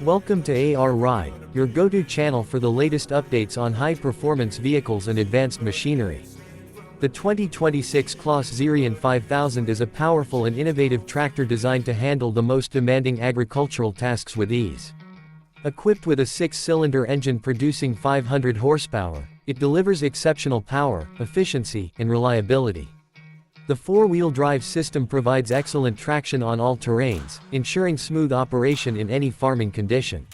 Welcome to AR Ride, your go-to channel for the latest updates on high-performance vehicles and advanced machinery. The 2026 Claas Xerion 5000 is a powerful and innovative tractor designed to handle the most demanding agricultural tasks with ease. Equipped with a 6-cylinder engine producing 500 horsepower, it delivers exceptional power, efficiency, and reliability. The four-wheel drive system provides excellent traction on all terrains, ensuring smooth operation in any farming condition.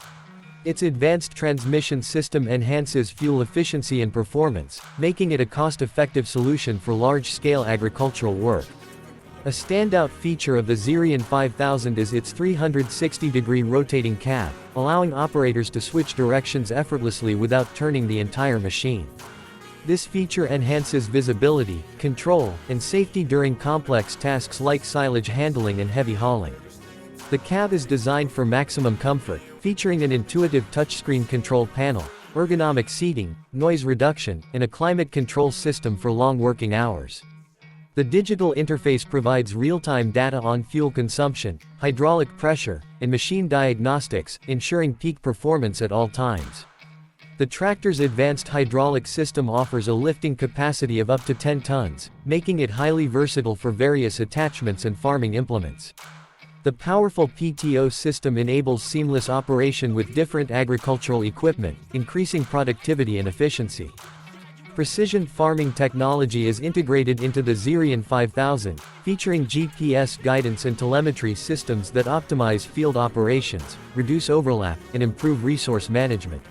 Its advanced transmission system enhances fuel efficiency and performance, making it a cost-effective solution for large-scale agricultural work. A standout feature of the Xerion 5000 is its 360-degree rotating cab, allowing operators to switch directions effortlessly without turning the entire machine. This feature enhances visibility, control, and safety during complex tasks like silage handling and heavy hauling. The cab is designed for maximum comfort, featuring an intuitive touchscreen control panel, ergonomic seating, noise reduction, and a climate control system for long working hours. The digital interface provides real-time data on fuel consumption, hydraulic pressure, and machine diagnostics, ensuring peak performance at all times. The tractor's advanced hydraulic system offers a lifting capacity of up to 10 tons, making it highly versatile for various attachments and farming implements. The powerful PTO system enables seamless operation with different agricultural equipment, increasing productivity and efficiency. Precision farming technology is integrated into the Xerion 5000, featuring GPS guidance and telemetry systems that optimize field operations, reduce overlap, and improve resource management.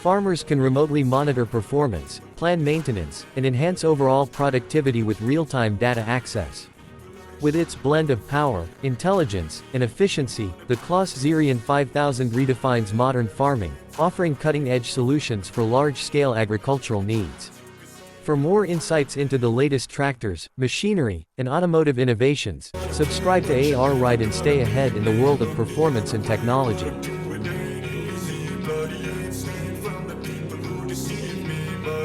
Farmers can remotely monitor performance, plan maintenance, and enhance overall productivity with real-time data access. With its blend of power, intelligence, and efficiency, the Claas Xerion 5000 redefines modern farming, offering cutting-edge solutions for large-scale agricultural needs. For more insights into the latest tractors, machinery, and automotive innovations, subscribe to AR Ride and stay ahead in the world of performance and technology.